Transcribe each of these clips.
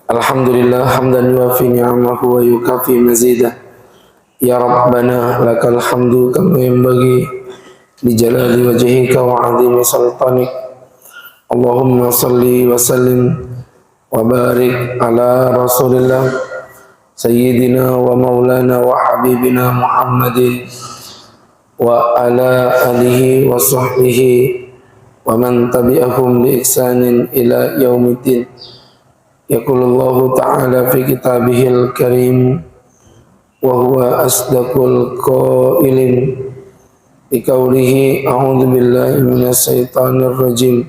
Alhamdulillah hamdan yuafi ni'amahu wa yukafi mazidah. Ya Rabbana lakal hamdu kama yanbaghi li jalali wajhika wa 'azimi sultanik. Allahumma salli wa sallim wa barik ala Rasulillah sayyidina wa maulana wa habibina Muhammadin wa ala alihi wa sahbihi wa man tabi'ahum bi ihsanin ila yaumiddin. Yaqulullahu ta'ala fi kitabihil karim wa huwa asdaqul qailin bi qawlihi a'udzu billahi minasy syaithanir rajim.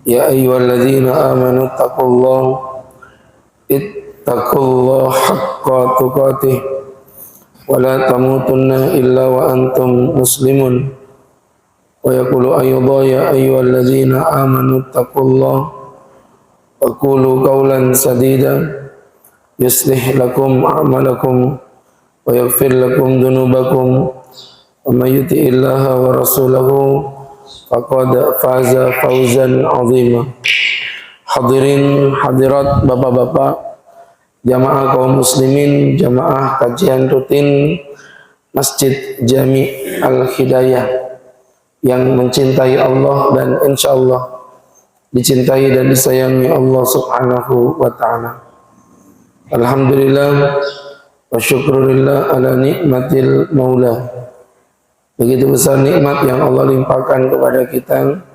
Ya ayyuhalladzina amanu ittaqullaha haqqa tuqatih wa la tamutunna illa wa antum muslimun. Wa yaqulu ayyudha ya ayyuhalladzina amanu ittaqullaha وقولوا قولا سديدا يصلح لكم أعمالكم ويغفر لكم ذنوبكم ومن يطع الله ورسوله فقد فاز فوزا عظيما. Hadirin hadirat bapak-bapak jamaah kaum muslimin, jamaah kajian rutin Masjid Jami Al-Hidayah yang mencintai Allah dan insyaallah dicintai dan disayangi Allah subhanahu wa ta'ala. Alhamdulillah wa syukurillah ala nikmatil maula. Begitu besar nikmat yang Allah limpahkan kepada kita,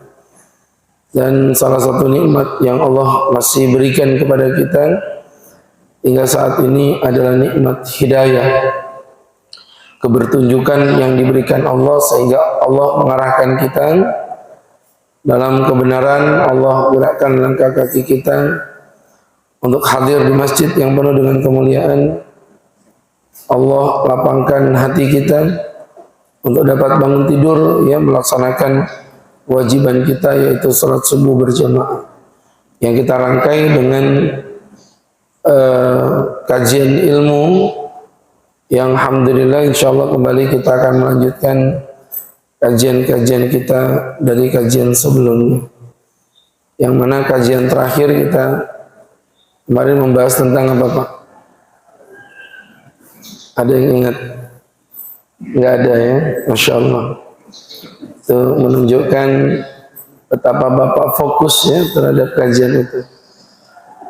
dan salah satu nikmat yang Allah masih berikan kepada kita hingga saat ini adalah nikmat hidayah, kebertunjukan yang diberikan Allah sehingga Allah mengarahkan kita dalam kebenaran. Allah gerakkan langkah kaki kita untuk hadir di masjid yang penuh dengan kemuliaan. Allah lapangkan hati kita untuk dapat bangun tidur, ya, melaksanakan kewajiban kita yaitu salat subuh berjamaah yang kita rangkai dengan kajian ilmu yang alhamdulillah insyaallah kembali kita akan melanjutkan kajian-kajian kita dari kajian sebelumnya, yang mana kajian terakhir kita kemarin membahas tentang apa Pak? Ada yang ingat? Enggak ada ya? Masya Allah. Itu menunjukkan betapa Bapak fokus ya terhadap kajian itu.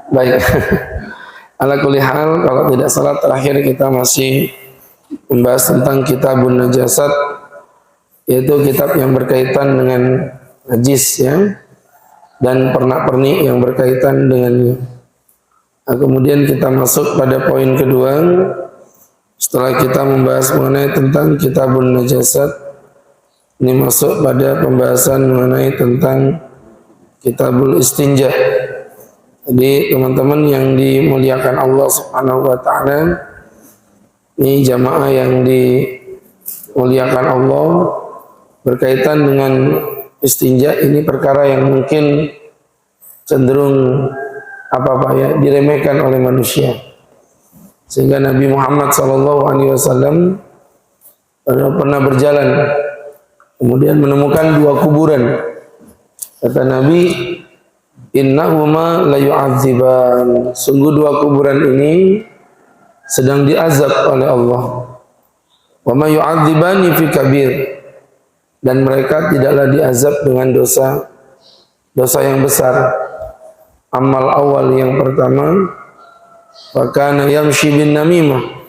Baik. Ala kulli hal, kalau tidak salah terakhir kita masih membahas tentang Kitabun Najasat, yaitu kitab yang berkaitan dengan najis ya, dan pernak-pernik yang berkaitan dengannya. Nah, kemudian kita masuk pada poin kedua setelah kita membahas mengenai tentang Kitabun Najasat. Ini masuk pada pembahasan mengenai tentang Kitabul Istinja. Jadi teman-teman yang dimuliakan Allah Subhanahu wa taala, ini jamaah yang dimuliakan Allah, berkaitan dengan istinja ini perkara yang mungkin cenderung diremehkan oleh manusia, sehingga Nabi Muhammad SAW pernah berjalan kemudian menemukan dua kuburan. Kata Nabi, innahuma la yu'adziban, sungguh dua kuburan ini sedang diazab oleh Allah. Wa ma yu'adzibani fi kabir, dan mereka tidaklah diazab dengan dosa yang besar. Amal awal yang pertama, wa kana yamshi bin namimah,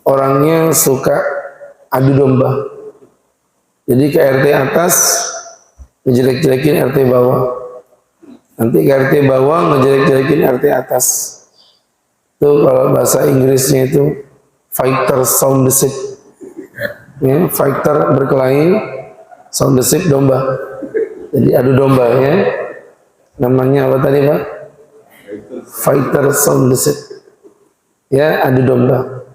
orangnya suka adu domba. Jadi ke RT atas ngejelek-jelekin RT bawah, nanti ke RT bawah ngejelek-jelekin RT atas. Itu kalau bahasa Inggrisnya itu fighter sound deceit, ya, fighter berkelahi, sound deceit domba. Jadi adu domba ya. Namanya apa tadi Pak? Fighter sound deceit. Ya, adu domba.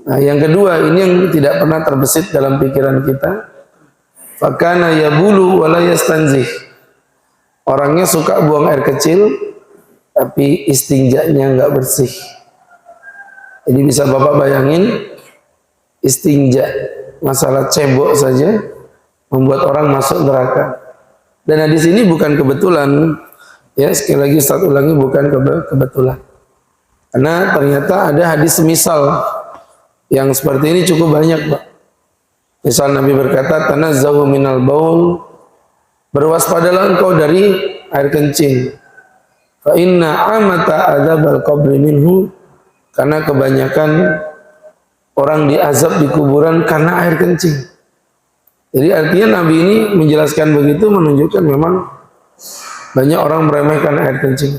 Nah, yang kedua ini yang tidak pernah terbesit dalam pikiran kita. Fakana yabulu wala yastanzih. Orangnya suka buang air kecil tapi istinjanya enggak bersih. Jadi bisa Bapak bayangin, istinja masalah cebok saja membuat orang masuk neraka. Dan hadis ini bukan kebetulan Ya, sekali lagi Ustaz ulangi, bukan kebetulan. Karena ternyata ada hadis semisal yang seperti ini cukup banyak, Pak. Misal Nabi berkata, tanazzahu minal baul, berwaspadalah engkau dari air kencing. Fa inna amata adzabal qabri minhu, karena kebanyakan orang diazab di kuburan karena air kencing. Jadi artinya Nabi ini menjelaskan begitu, menunjukkan memang banyak orang meremehkan air kencing.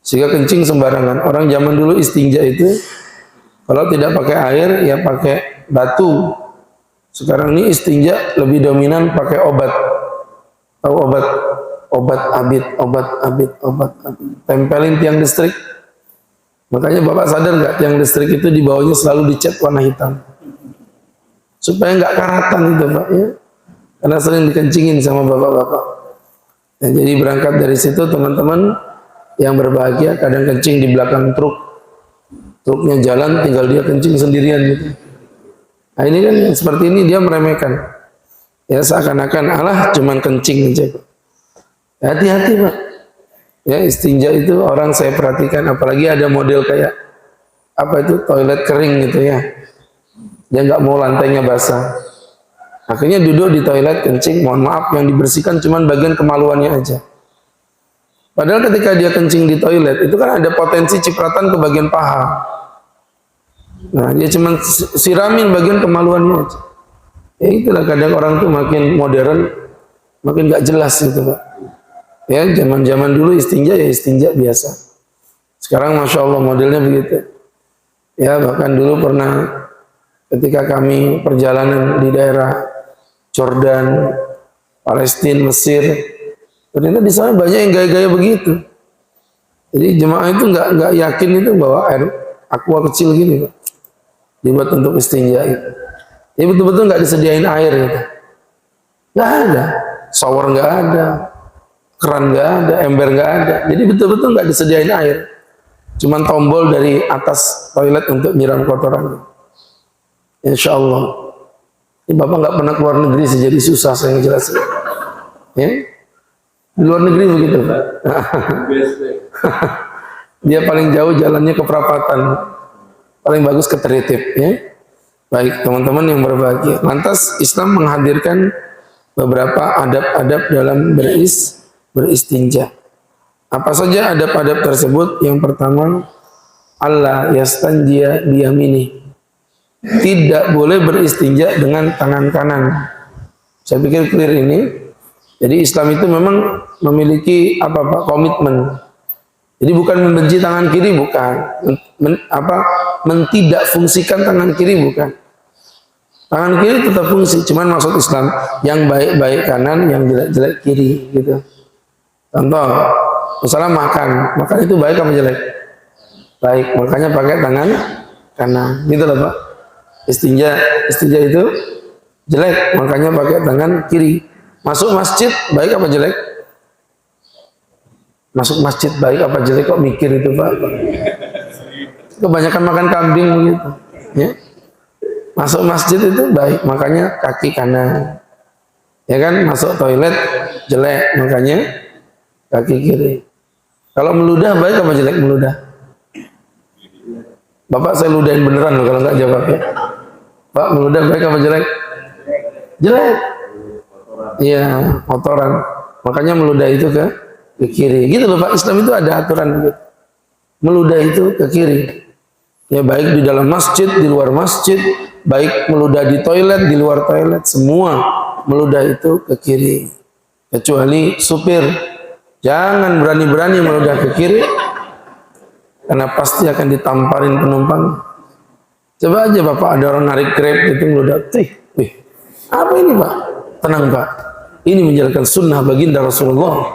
Sehingga kencing sembarangan. Orang zaman dulu istinja itu kalau tidak pakai air ya pakai batu. Sekarang ini istinja lebih dominan pakai obat. Tahu obat? Obat abit. Tempelin tiang listrik. Makanya Bapak sadar nggak, tiang listrik itu di bawahnya selalu dicat warna hitam. Supaya nggak karatan itu, Pak, ya. Karena sering dikencingin sama bapak-bapak. Nah, jadi berangkat dari situ teman-teman yang berbahagia, kadang kencing di belakang truk. Truknya jalan, tinggal dia kencing sendirian gitu. Nah ini kan seperti ini dia meremehkan. Ya seakan-akan Allah cuman kencing aja. Hati-hati, Pak. Ya istinja itu orang saya perhatikan, apalagi ada model kayak apa itu toilet kering gitu ya. Dia nggak mau lantainya basah. Akhirnya duduk di toilet kencing, mohon maaf yang dibersihkan cuman bagian kemaluannya aja. Padahal ketika dia kencing di toilet itu kan ada potensi cipratan ke bagian paha. Nah dia cuman siramin bagian kemaluannya aja. Ya itulah kadang orang tuh makin modern, makin nggak jelas gitu, Pak. Ya zaman-zaman dulu istinja ya istinja biasa. Sekarang Masya Allah modelnya begitu. Ya bahkan dulu pernah ketika kami perjalanan di daerah Jordan, Palestina, Mesir, ternyata di sana banyak yang gaya-gaya begitu. Jadi jemaah itu nggak yakin itu bahwa air aqua kecil gini, Pak, dibuat untuk istinja itu. Jadi betul-betul nggak disediain air gitu. Nggak ada, shower nggak ada, keran nggak ada, ember nggak ada. Jadi betul-betul nggak disediain air. Cuman tombol dari atas toilet untuk nyiram kotoran. Insya Allah. Ini Bapak nggak pernah keluar negeri sih, jadi susah saya ngejelasin. Ya? Di luar negeri begitu, Pak. Dia paling jauh jalannya ke perapatan. Paling bagus ke Tritip, ya. Baik, teman-teman yang berbahagia. Lantas Islam menghadirkan beberapa adab-adab dalam beristinja. Apa saja adab-adab tersebut? Yang pertama, Allah yastanjia biyamini. Tidak boleh beristinja dengan tangan kanan. Saya pikir clear ini. Jadi Islam itu memang memiliki apa Pak, komitmen. Jadi bukan membenci tangan kiri, bukan. Mentidak fungsikan tangan kiri, bukan. Tangan kiri tetap fungsi, cuman maksud Islam yang baik-baik kanan, yang jelek-jelek kiri, gitu. Contoh, misalnya makan itu baik apa jelek? Baik, makanya pakai tangan kanan, gitu loh Pak. Istinja itu jelek, makanya pakai tangan kiri. Masuk masjid baik apa jelek? Masuk masjid baik apa jelek, kok mikir itu Pak? Kebanyakan makan kambing begitu, ya. Masuk masjid itu baik, makanya kaki kanan. Ya kan, masuk toilet jelek, makanya kaki kiri. Kalau meludah baik apa jelek meludah? Bapak saya ludahin beneran loh kalau nggak jawab ya. Pak, meludah baik apa jelek? Jelek. Iya, kotoran. Makanya meludah itu ke kiri. Gitu loh Pak, Islam itu ada aturan gitu. Meludah itu ke kiri. Ya baik di dalam masjid, di luar masjid, baik meludah di toilet, di luar toilet, semua meludah itu ke kiri. Kecuali supir. Jangan berani-berani meludah ke kiri, karena pasti akan ditamparin penumpang. Coba aja Bapak ada orang narik Grab itu meludah. Wih, apa ini Pak? Tenang Pak. Ini menjalankan sunnah baginda Rasulullah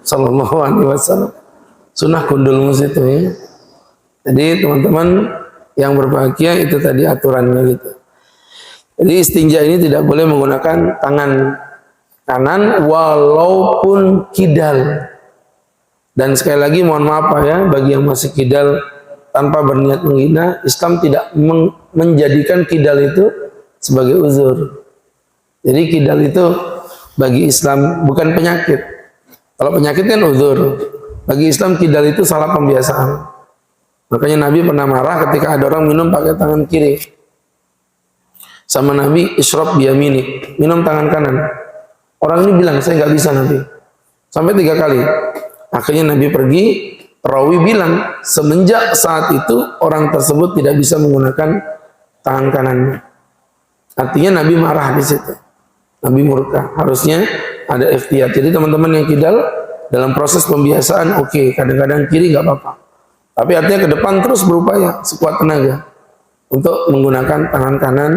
Sallallahu Alaihi Wasallam. Sunnah kundul mus itu ya. Jadi teman-teman yang berbahagia itu tadi aturannya gitu. Jadi istinja ini tidak boleh menggunakan tangan kanan walaupun kidal. Dan sekali lagi mohon maaf ya bagi yang masih kidal tanpa berniat menghina, Islam tidak menjadikan kidal itu sebagai uzur. Jadi kidal itu bagi Islam bukan penyakit. Kalau penyakit kan uzur. Bagi Islam kidal itu salah pembiasaan. Makanya Nabi pernah marah ketika ada orang minum pakai tangan kiri. Sama Nabi, isyrab biyamini, minum tangan kanan. Orang ini bilang, saya nggak bisa Nabi. Sampai 3 kali. Akhirnya Nabi pergi, perawi bilang, semenjak saat itu orang tersebut tidak bisa menggunakan tangan kanannya. Artinya Nabi marah di situ. Nabi murka. Harusnya ada ikhtiyat. Jadi teman-teman yang kidal dalam proses pembiasaan, oke, kadang-kadang kiri nggak apa-apa. Tapi artinya ke depan terus berupaya sekuat tenaga untuk menggunakan tangan kanan.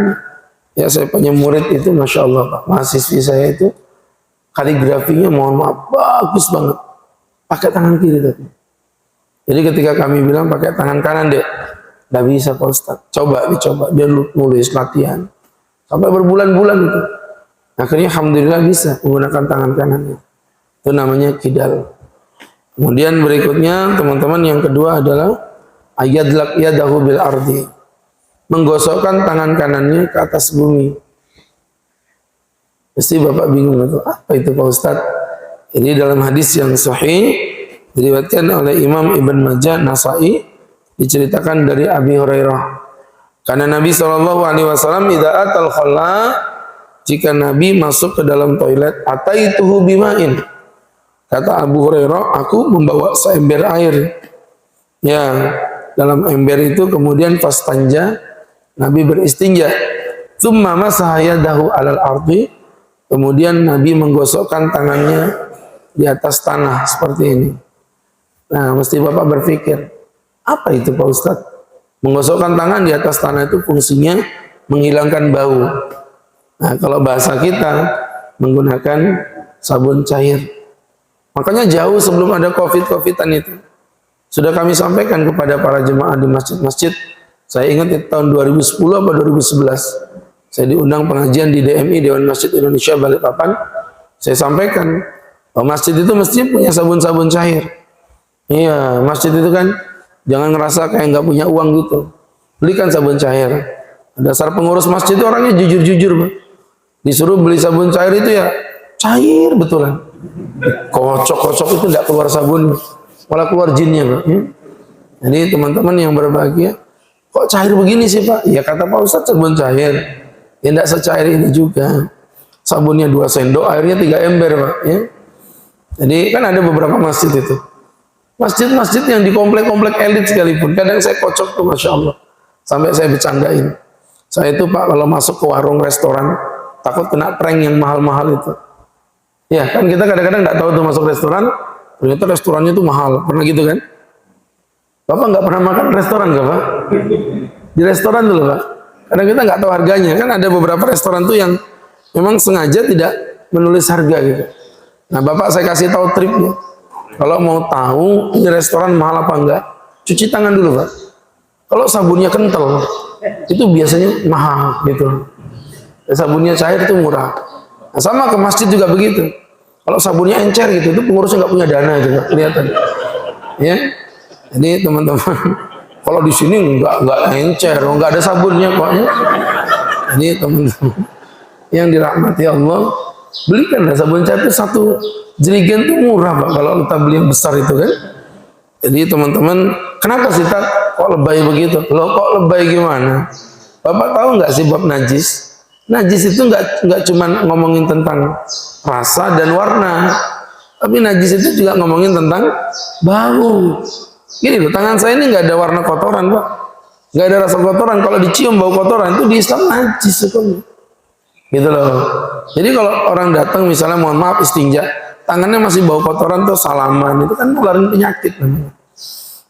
Ya, saya punya murid itu, masya Allah Pak, mahasiswi saya itu kaligrafinya mohon maaf bagus banget, pakai tangan kiri tadi. Jadi ketika kami bilang pakai tangan kanan deh, nggak bisa Pak Ustaz. Coba dicoba, dia nulis latihan sampai berbulan-bulan itu. Akhirnya alhamdulillah bisa menggunakan tangan kanannya. Itu namanya kidal. Kemudian berikutnya teman-teman yang kedua adalah ayadlak yadahu bil ardi. Menggosokkan tangan kanannya ke atas bumi. Pasti Bapak bingung itu, apa itu Pak Ustaz? Ini dalam hadis yang sahih diriwayatkan oleh Imam Ibn Majah, Nasai, diceritakan dari Abi Hurairah. Karena Nabi SAW idza atal khala, jika Nabi masuk ke dalam toilet, ataituhu bimain. Kata Abu Hurairah, aku membawa seember air. Ya, dalam ember itu kemudian fastanja, Nabi beristinja. Tsumma masaha yadahu alal ardi. Kemudian Nabi menggosokkan tangannya di atas tanah seperti ini. Nah, mesti Bapak berpikir, apa itu Pak Ustaz? Menggosokkan tangan di atas tanah itu fungsinya menghilangkan bau. Nah, kalau bahasa kita menggunakan sabun cair. Makanya jauh sebelum ada COVID-an itu, sudah kami sampaikan kepada para jemaah di masjid-masjid. Saya ingat itu tahun 2010 atau 2011. Saya diundang pengajian di DMI, Dewan Masjid Indonesia Balikpapan. Saya sampaikan bahwa masjid itu mesti punya sabun-sabun cair. Iya, masjid itu kan jangan ngerasa kayak nggak punya uang gitu. Belikan sabun cair. Dasar pengurus masjid itu orangnya jujur-jujur, Pak. Disuruh beli sabun cair itu ya cair betulan. Kocok-kocok itu tidak keluar sabun, malah keluar jinnya, Pak. Jadi teman-teman yang berbahagia, kok cair begini sih Pak? Ya kata Pak Ustadz sabun cair. Ya tidak secair ini juga. Sabunnya 2 sendok, airnya 3 ember Pak. Ya. Jadi kan ada beberapa masjid itu. Masjid-masjid yang di komplek-komplek elit sekalipun. Kadang saya kocok tuh Masya Allah. Sampai saya bercandain. Saya itu Pak kalau masuk ke warung restoran, takut kena prank yang mahal-mahal itu. Ya kan kita kadang-kadang nggak tahu tuh masuk restoran, ternyata restorannya tuh mahal. Pernah gitu kan? Bapak nggak pernah makan restoran nggak Pak? Di restoran dulu Pak. Karena kita nggak tahu harganya. Kan ada beberapa restoran tuh yang memang sengaja tidak menulis harga gitu. Nah Bapak saya kasih tahu triknya. Kalau mau tahu ini restoran mahal apa enggak, cuci tangan dulu Pak. Kalau sabunnya kental, itu biasanya mahal gitu. Sabunnya cair itu murah. Nah, sama ke masjid juga begitu. Kalau sabunnya encer gitu, itu pengurusnya nggak punya dana juga kelihatan. Ya, jadi teman-teman, kalau di sini nggak encer, nggak ada sabunnya kok. Ya. Jadi teman-teman yang dirahmati Allah, belikanlah sabun cair itu 1 jerigen itu murah Pak. Kalau kita beli yang besar itu kan. Jadi teman-teman, kenapa sih kok lebay begitu? Loh kok lebay gimana? Bapak tahu nggak sih bab najis? Najis itu nggak cuma ngomongin tentang rasa dan warna, tapi najis itu juga ngomongin tentang bau. Gini loh, tangan saya ini nggak ada warna kotoran Pak, nggak ada rasa kotoran. Kalau dicium bau kotoran itu di Islam najis hukumnya. Gitu loh. Jadi kalau orang datang misalnya mohon maaf istinja, tangannya masih bau kotoran tuh salaman, itu kan nularin penyakit namanya.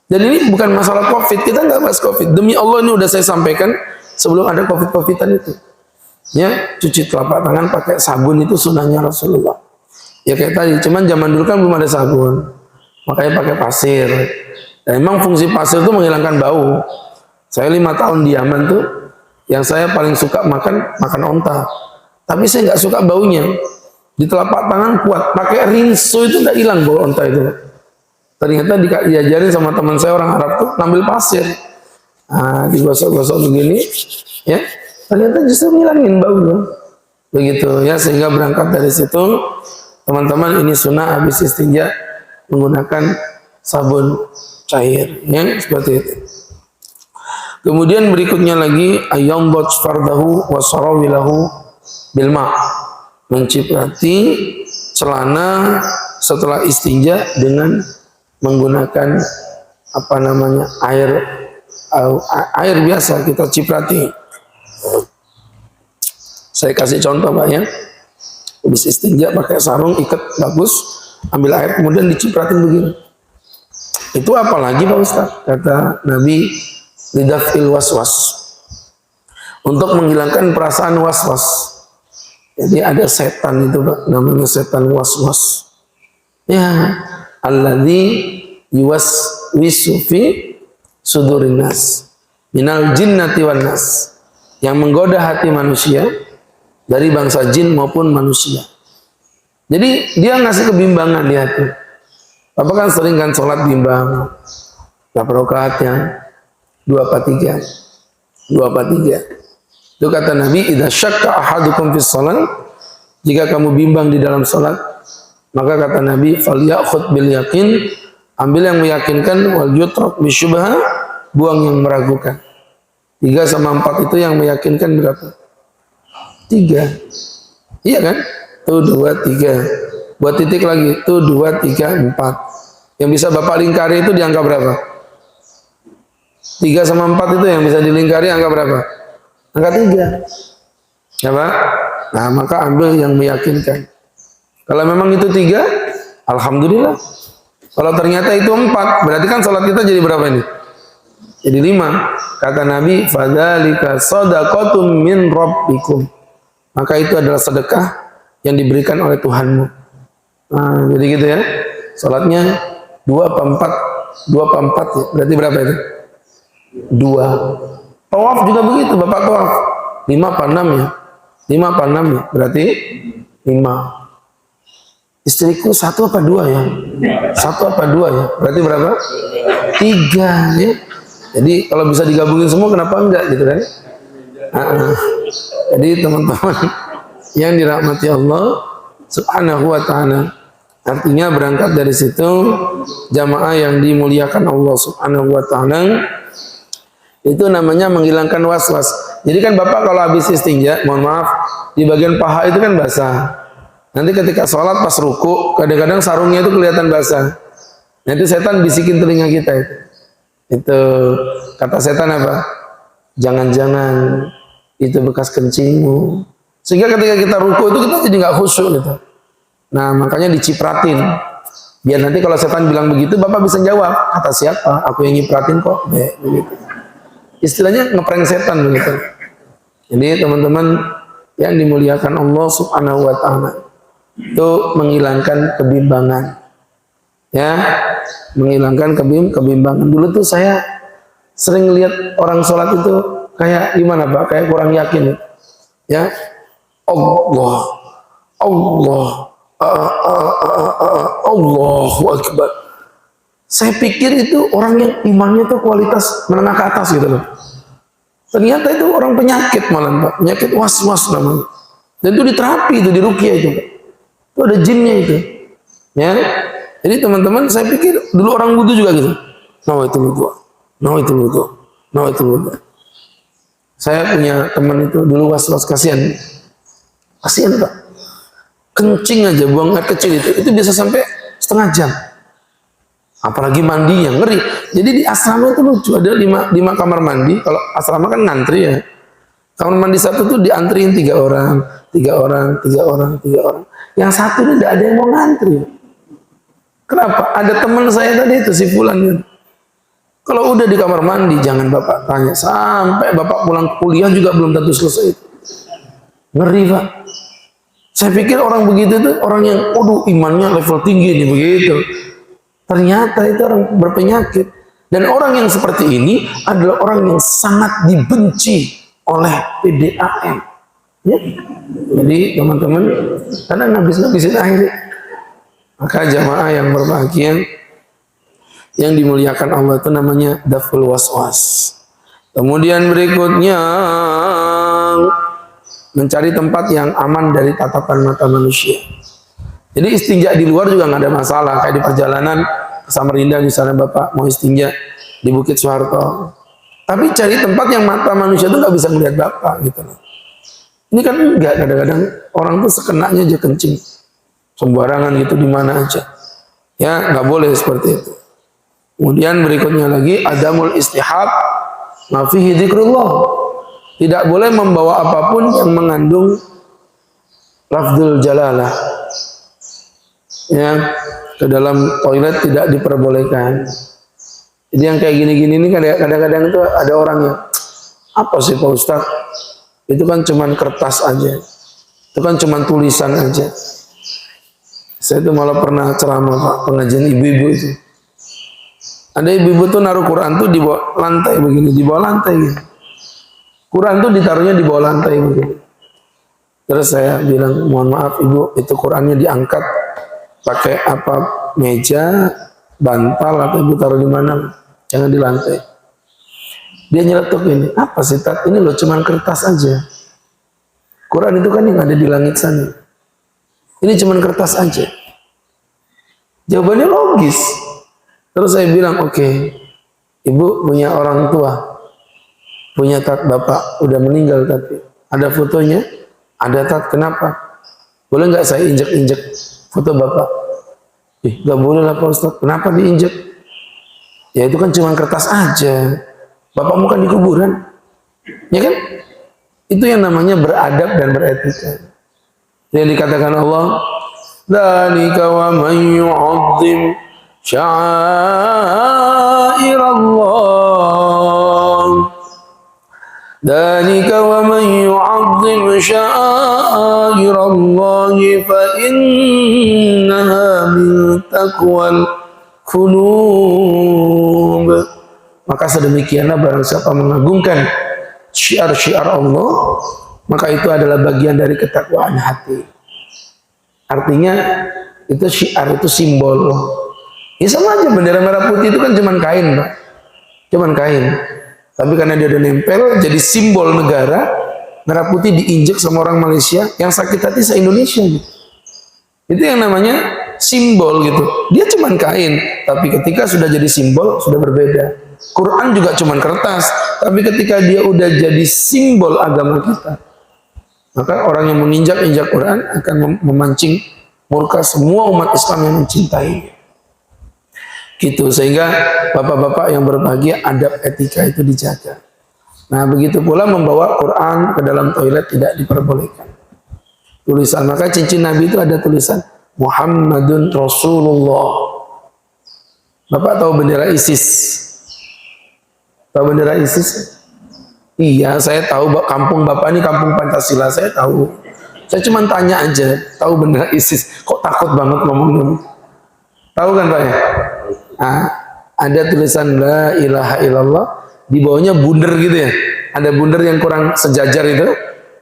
Dan ini bukan masalah COVID, kita nggak bahas COVID. Demi Allah ini udah saya sampaikan sebelum ada COVID-an itu. Ya, cuci telapak tangan pakai sabun itu sunnahnya Rasulullah. Ya kayak tadi, cuman zaman dulu kan belum ada sabun, makanya pakai pasir. Dan memang fungsi pasir itu menghilangkan bau. Saya 5 tahun di Yaman tuh, yang saya paling suka makan onta. Tapi saya nggak suka baunya. Di telapak tangan kuat, pakai rinso itu nggak hilang bau onta itu. Ternyata diajarin sama teman saya orang Arab tuh ngambil pasir, nah, digosok-gosok begini, ya. Ternyata justru ngilangin baunya. Begitu ya, sehingga berangkat dari situ teman-teman ini sunnah habis istinja menggunakan sabun cair, ya seperti itu. Kemudian berikutnya lagi ayyambut fardahu wa sarawilahu bil ma', menciprati celana setelah istinja dengan menggunakan apa namanya air biasa kita ciprati. Saya kasih contoh Pak ya. Habis istinja pakai sarung ikat bagus, ambil air kemudian dicipratin begini. Itu apalagi Pak Ustaz? Kata Nabi, lidafil waswas, untuk menghilangkan perasaan waswas. Jadi ada setan itu Pak, namanya setan waswas. Ya, alladzi yuwaswisu fi sudurin nas minal jinnati wan nas, yang menggoda hati manusia dari bangsa jin maupun manusia. Jadi dia ngasih kebimbangan di hati. Bapak kan sering kan sholat bimbang, berapa rakaatnya, 2 apa 3, 2 apa 3. Itu kata Nabi, idza syakka ahadukum fis shalah, jika kamu bimbang di dalam sholat, maka kata Nabi, falyakhud bil yakin, ambil yang meyakinkan, wal yutrak bisyubha, buang yang meragukan. 3 sama 4 itu yang meyakinkan berapa? 3. Iya kan? Tuh 2, 3. Buat titik lagi, tuh 2, 3, 4. Yang bisa Bapak lingkari itu di angka berapa? 3 sama 4 itu yang bisa dilingkari angka berapa? Angka 3. Ya Pak? Nah maka ambil yang meyakinkan. Kalau memang itu 3, alhamdulillah. Kalau ternyata itu 4, berarti kan sholat kita jadi berapa ini? Jadi 5. Kata Nabi, fadzalika shadaqatum min rabbikum. Maka itu adalah sedekah yang diberikan oleh Tuhanmu. Nah, jadi gitu ya. Sholatnya 2 apa 4? 2 apa 4 ya? Berarti berapa itu? 2. Tawaf juga begitu, Bapak tawaf. 5 apa 6 ya? 5 apa 6 ya? Berarti 5. Istriku 1 apa 2 ya? 1 apa 2 ya? Berarti berapa? 3 ya. Jadi kalau bisa digabungin semua kenapa enggak gitu kan? Jadi teman-teman yang dirahmati Allah Subhanahu wa ta'ala, artinya berangkat dari situ jamaah yang dimuliakan Allah Subhanahu wa ta'ala, itu namanya menghilangkan was-was. Jadi kan Bapak kalau habis istinja, mohon maaf, di bagian paha itu kan basah. Nanti ketika sholat pas ruku, kadang-kadang sarungnya itu kelihatan basah. Nanti setan bisikin telinga kita itu. Itu kata setan apa? Jangan-jangan itu bekas kencingmu. Sehingga ketika kita ruku itu kita jadi nggak khusyuk gitu. Nah makanya dicipratin. Biar nanti kalau setan bilang begitu, Bapak bisa jawab, kata siapa? Aku yang nyipratin kok. Begitu. Istilahnya ngeprank setan begitu. Jadi teman-teman yang dimuliakan Allah Subhanahu wa ta'ala, itu menghilangkan kebimbangan. Ya, menghilangkan kebimbangan. Dulu tuh saya sering lihat orang sholat itu kayak gimana Pak? Kayak kurang yakin. Ya, Allah, Allahu Akbar. Saya pikir itu orang yang imannya tuh kualitas menengah ke atas gitu loh. Ternyata itu orang penyakit malah Pak, penyakit was-was namanya. Dan itu diterapi, itu di ruqyah itu Pak. Itu ada jinnya itu. Ya. Jadi teman-teman, saya pikir dulu orang wudu juga gitu. Nawaitul wudu. Saya punya teman itu dulu was-was, kasihan Pak. Kencing aja, buang air kecil itu bisa sampai setengah jam. Apalagi mandinya, ngeri. Jadi di asrama itu lucu, ada 5 kamar mandi. Kalau asrama kan ngantri ya. Kamar mandi satu tuh diantriin 3 orang. Yang satu ini tidak ada yang mau ngantri. Kenapa? Ada teman saya tadi itu, si Fulan gitu. Kalau udah di kamar mandi, jangan Bapak tanya. Sampai Bapak pulang kuliah juga belum tentu selesai. Ngeri Pak. Saya pikir orang begitu itu orang yang, imannya level tinggi nih begitu. Ternyata itu orang berpenyakit. Dan orang yang seperti ini adalah orang yang sangat dibenci oleh PDAM. Ya? Jadi teman-teman, karena ngabisin akhirnya. Maka jamaah yang berbahagia, yang dimuliakan Allah itu namanya daful waswas. Kemudian berikutnya mencari tempat yang aman dari tatapan mata manusia. Jadi istinja di luar juga nggak ada masalah. Kayak di perjalanan ke Samarinda misalnya Bapak mau istinja di Bukit Soeharto. Tapi cari tempat yang mata manusia itu nggak bisa melihat Bapak gitu loh. Ini kan enggak, kadang-kadang orang tuh sekenanya aja kencing. Sembarangan gitu di mana aja. Ya, nggak boleh seperti itu. Kemudian berikutnya lagi adamul istihab ma fihi dzikrullah. Tidak boleh membawa apapun yang mengandung lafzul jalalah. Ya, ke dalam toilet tidak diperbolehkan. Jadi yang kayak gini-gini ini kadang-kadang itu ada orang yang apa sih Pak Ustaz? Itu kan cuman kertas aja. Itu kan cuman tulisan aja. Saya itu malah pernah ceramah Pak, pengajian ibu-ibu itu. Ada ibu-ibu tuh naruh Quran tuh di bawah lantai begini, di bawah lantai gitu. Quran tuh ditaruhnya di bawah lantai begini. Terus saya bilang, mohon maaf ibu, itu Qurannya diangkat pakai apa, meja, bantal, atau ibu taruh di mana? Jangan di lantai. Dia nyeletuk ini, apa sih Tat? Ini loh cuman kertas aja. Quran itu kan yang ada di langit sana. Ini cuman kertas aja. Jawabannya logis. Terus saya bilang, oke, ibu punya orang tua, punya Tat, bapak udah meninggal tapi ada fotonya, ada Tat, kenapa? Boleh nggak saya injek-injek foto bapak? Nggak boleh lah Pak Ustaz. Kenapa diinjek? Ya itu kan cuma kertas aja. Bapakmu kan di kuburan, ya kan? Itu yang namanya beradab dan beretika. Yang dikatakan Allah, dzalika wa man yu'azzim sya'airallah. Dzalika wa man yu'azzim sya'airallah fa innaha min taqwal qulub. Maka sedemikianlah barang siapa mengagungkan syiar-syiar Allah, maka itu adalah bagian dari ketakwaan hati. Artinya itu syiar, itu simbol. Ya sama aja, bendera merah putih itu kan cuman kain Pak, cuman kain. Tapi karena dia udah nempel jadi simbol negara, merah putih diinjek sama orang Malaysia yang sakit hati se-Indonesia gitu. Itu yang namanya simbol gitu. Dia cuman kain, tapi ketika sudah jadi simbol sudah berbeda. Quran juga cuman kertas, tapi ketika dia udah jadi simbol agama kita, maka orang yang menginjak-injak Quran akan memancing murka semua umat Islam yang mencintai. Gitu, sehingga bapak-bapak yang berbahagia, adab etika itu dijaga. Nah, begitu pula membawa Quran ke dalam toilet tidak diperbolehkan. Tulisan, maka cincin Nabi itu ada tulisan Muhammadun Rasulullah. Bapak tahu bendera ISIS? Tahu bendera ISIS? Iya, saya tahu kampung Bapak ini kampung Pancasila, saya tahu. Saya cuma tanya aja, tahu bendera ISIS? Kok takut banget ngomong? Tahu kan Pak ya? Nah, ada tulisan La ilaha illallah, di bawahnya bundar gitu ya. Ada bundar yang kurang sejajar itu,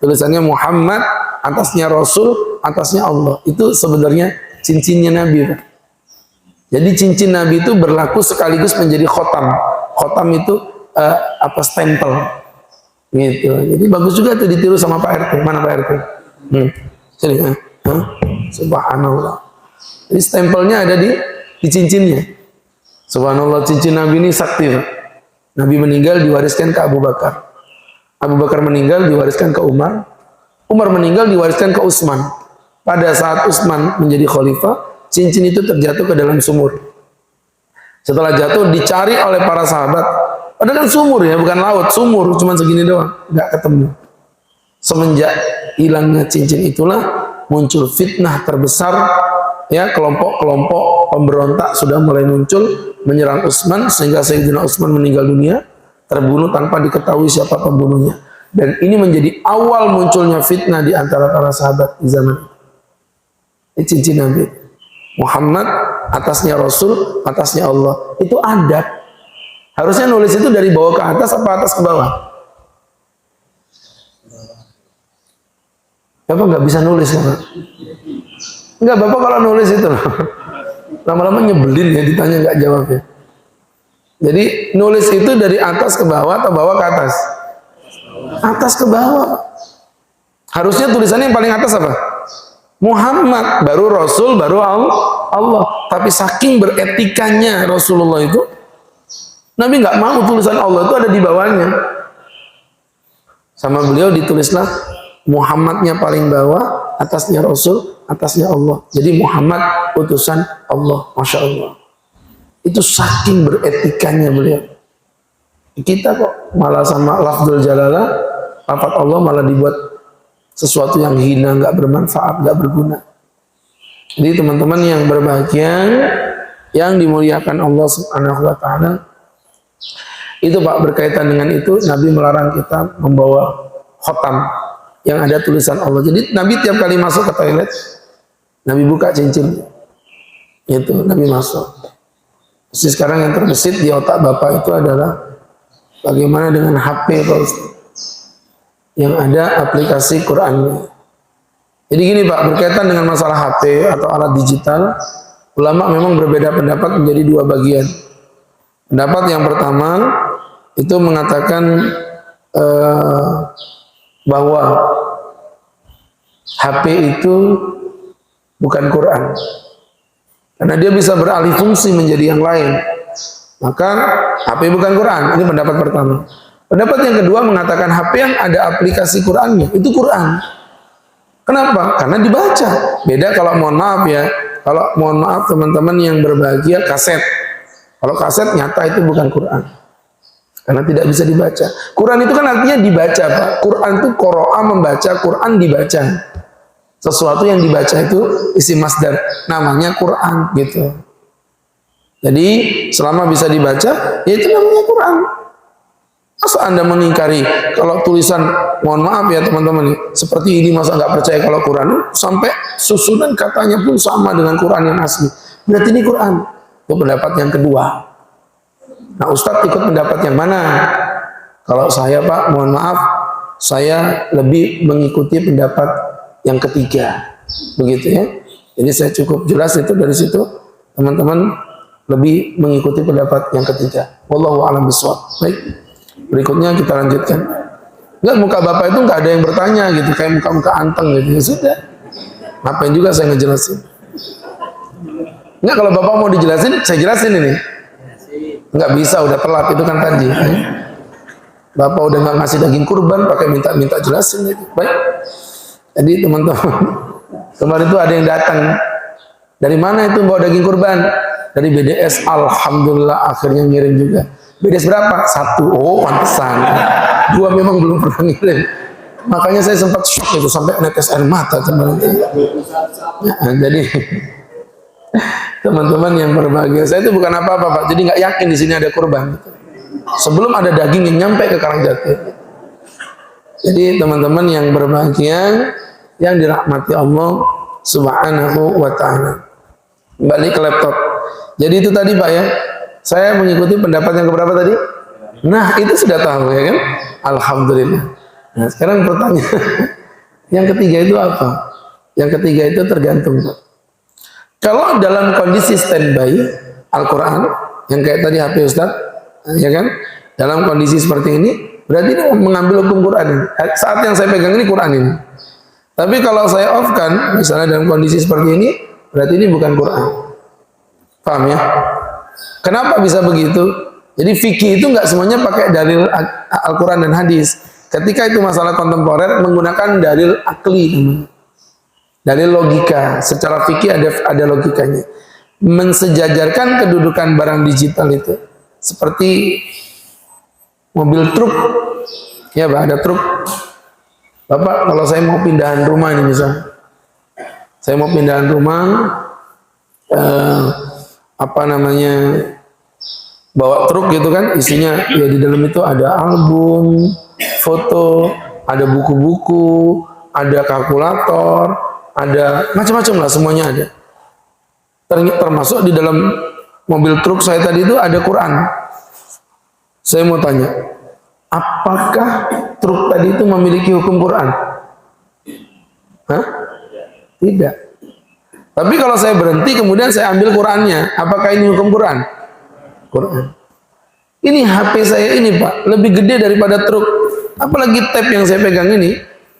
tulisannya Muhammad, atasnya Rasul, atasnya Allah. Itu sebenarnya cincinnya Nabi Pak. Jadi cincin Nabi itu berlaku sekaligus menjadi khotam. Khotam itu stempel gitu. Jadi bagus juga tuh ditiru sama Pak RT. Mana Pak RT? Sini, Subhanallah. Jadi stempelnya ada di cincinnya. Subhanallah, cincin Nabi ini sakti. Nabi meninggal diwariskan ke Abu Bakar. Abu Bakar meninggal diwariskan ke Umar. Umar meninggal diwariskan ke Utsman. Pada saat Utsman menjadi khalifah, cincin itu terjatuh ke dalam sumur. Setelah jatuh dicari oleh para sahabat. Padahal kan sumur ya, bukan laut, sumur, cuma segini doang, nggak ketemu. Semenjak hilangnya cincin itulah muncul fitnah terbesar, ya, kelompok-kelompok pemberontak sudah mulai muncul menyerang Utsman sehingga Sayyidina Utsman meninggal dunia, terbunuh tanpa diketahui siapa pembunuhnya. Dan ini menjadi awal munculnya fitnah di antara para sahabat di zaman itu. Ini cincin Nabi. Muhammad, atasnya Rasul, atasnya Allah. Itu adab. Harusnya nulis itu dari bawah ke atas apa atas ke bawah? Bapak nggak bisa nulis ya Pak? Enggak, Bapak kalau nulis itu loh, lama-lama nyebelin ya ditanya nggak jawab ya. Jadi nulis itu dari atas ke bawah atau bawah ke atas? Atas ke bawah. Harusnya tulisannya yang paling atas apa? Muhammad, baru Rasul, baru Allah. Tapi saking beretikanya Rasulullah itu, Nabi nggak mau tulisan Allah itu ada di bawahnya. Sama beliau ditulislah Muhammadnya paling bawah, atasnya Rasul, atasnya Allah. Jadi Muhammad utusan Allah, Masya Allah. Itu saking beretikanya beliau. Kita kok malah sama lafzul jalalah, lafaz Allah malah dibuat sesuatu yang hina, nggak bermanfaat, nggak berguna. Jadi teman-teman yang berbahagia, yang dimuliakan Allah Subhanahu wa Ta'ala, itu Pak, berkaitan dengan itu Nabi melarang kita membawa khotam yang ada tulisan Allah. Jadi Nabi tiap kali masuk ke toilet, Nabi buka cincin itu, Nabi masuk. Jadi sekarang yang terbesit di otak Bapak itu adalah bagaimana dengan HP Pak Ustaz, yang ada aplikasi Qurannya. Jadi gini Pak, berkaitan dengan masalah HP atau alat digital, ulama memang berbeda pendapat menjadi dua bagian. Pendapat yang pertama itu mengatakan bahwa HP itu bukan Quran, karena dia bisa beralih fungsi menjadi yang lain. Maka HP bukan Quran, ini pendapat pertama. Pendapat yang kedua mengatakan HP yang ada aplikasi Qurannya itu Quran. Kenapa? Karena dibaca. Beda kalau mohon maaf ya, kalau mohon maaf teman-teman yang berbahagia kaset. Kalau kaset nyata itu bukan Quran, karena tidak bisa dibaca. Quran itu kan artinya dibaca Pak. Quran itu qoro'a, membaca, Quran dibaca. Sesuatu yang dibaca itu isim masdar, namanya Quran gitu. Jadi selama bisa dibaca, ya itu namanya Quran. Masa Anda mengingkari kalau tulisan, mohon maaf ya teman-teman, seperti ini masa nggak percaya kalau Quran, sampai susunan katanya pun sama dengan Quran yang asli. Berarti ini Quran. Itu pendapat yang kedua. Nah Ustadz ikut pendapat yang mana? Kalau saya Pak, mohon maaf, saya lebih mengikuti pendapat yang ketiga. Begitu ya. Jadi saya cukup jelas itu dari situ. Teman-teman lebih mengikuti pendapat yang ketiga. Wallahu a'lam bishawab. Baik. Berikutnya kita lanjutkan. Enggak, muka Bapak itu enggak ada yang bertanya gitu, kayak muka-muka anteng gitu. Ya sudah. Ngapain juga saya ngejelasin? Enggak, kalau Bapak mau dijelasin, saya jelasin ini. Enggak bisa, udah telat itu kan tadi. Bapak udah nggak ngasih daging kurban, pakai minta jelasin gitu. Baik. Jadi teman-teman, kemarin itu ada yang datang. Dari mana itu bawa daging kurban? Dari BDS. Alhamdulillah akhirnya ngirim juga. BDS berapa? 1. Oh, pantesan. 2 memang belum pernah ngirim. Makanya saya sempat shock itu sampai netes air mata teman-teman. Nah, jadi teman-teman yang berbahagia, saya itu bukan apa-apa Pak. Jadi nggak yakin di sini ada kurban. Sebelum ada daging yang nyampe ke Karangjati. Jadi teman-teman yang berbahagia, yang dirahmati Allah Subhanahu wa Ta'ala. Kembali ke laptop. Jadi itu tadi Pak ya. Saya mengikuti pendapat yang keberapa tadi? Nah, itu sudah tahu ya kan? Alhamdulillah. Nah, sekarang pertanyaan yang ketiga itu apa? Yang ketiga itu tergantung. Kalau dalam kondisi standby Al-Quran, yang kayak tadi HP Ustaz, ya kan? Dalam kondisi seperti ini, berarti dia mengambil hukum Quran. Saat yang saya pegang ini Quran ini. Tapi kalau saya off kan, misalnya dalam kondisi seperti ini, berarti ini bukan Quran. Paham ya? Kenapa bisa begitu? Jadi fikih itu nggak semuanya pakai dalil Al-Quran dan hadis. Ketika itu masalah kontemporer, menggunakan dalil akli, dalil logika. Secara fikih ada logikanya. Mensejajarkan kedudukan barang digital itu seperti mobil truk. Ya Pak, ada truk. Bapak, kalau saya mau pindahan rumah ini misalnya, saya mau pindahan rumah, bawa truk gitu kan, isinya ya di dalam itu ada album, foto, ada buku-buku, ada kalkulator, ada macam-macam lah, semuanya ada. Termasuk di dalam mobil truk saya tadi itu ada Quran. Saya mau tanya, apakah truk tadi itu memiliki hukum Quran? Hah? Tidak. Tapi kalau saya berhenti kemudian saya ambil Qurannya, apakah ini hukum Quran? Quran. Ini HP saya ini Pak, lebih gede daripada truk. Apalagi tab yang saya pegang ini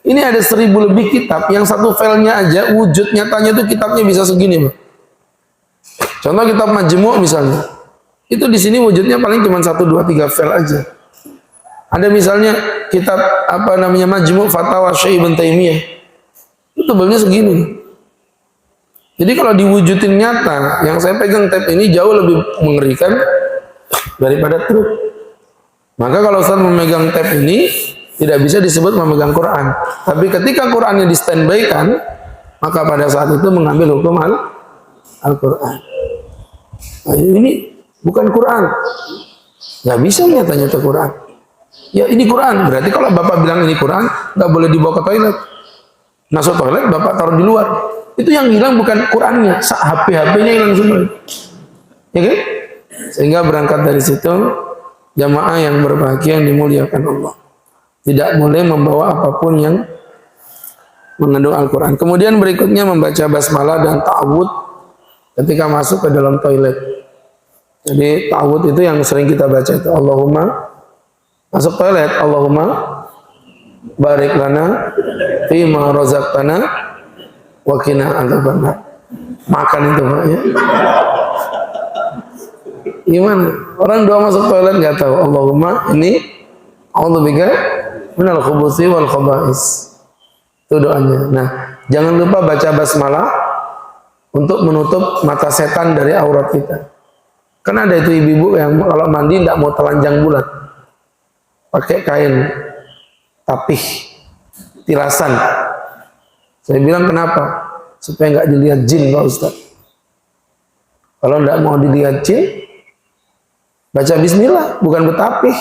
Ini ada 1000 lebih kitab, yang satu filenya aja wujud nyatanya itu kitabnya bisa segini, Pak. Contoh kitab Majmu' misalnya, itu di sini wujudnya paling cuma 1, 2, 3 file aja. Ada misalnya kitab apa namanya Majmu' Fatawa Syekh Ibn Taimiyah, itu tebalnya segini. Jadi kalau diwujudin nyata, yang saya pegang tab ini jauh lebih mengerikan daripada truk. Maka kalau Ustaz memegang tab ini, tidak bisa disebut memegang Quran. Tapi ketika Qurannya di standby kan, maka pada saat itu mengambil hukum Al-Quran. Nah, ini bukan Quran. Nggak bisa nyata-nyata Quran. Ya ini Quran. Berarti kalau Bapak bilang ini Quran, nggak boleh dibawa ke toilet. Masuk toilet, Bapak taruh di luar. Itu yang hilang bukan Qurannya, HP-HP-nya hilang semua. Ya kan? Sehingga berangkat dari situ, jamaah yang berbahagia yang dimuliakan Allah, tidak boleh membawa apapun yang mengandung Al-Quran. Kemudian berikutnya membaca basmalah dan ta'awud ketika masuk ke dalam toilet. Jadi ta'awud itu yang sering kita baca itu, Allahumma, masuk toilet, Allahumma barik lana fima razaqtana wa qina adzabannar. Makan itu Pak ya. Gimana? Orang doa masuk toilet nggak tahu. Allahumma ini a'udzubika minal khubuthi wal khaba'is. Itu doanya. Nah, jangan lupa baca basmalah untuk menutup mata setan dari aurat kita. Kan ada itu ibu-ibu yang kalau mandi tidak mau telanjang bulat, pakai kain tapih, tilasan. Saya bilang kenapa? Supaya nggak dilihat jin Pak Ustaz. Kalau tidak mau dilihat jin, baca bismillah, bukan bertapih.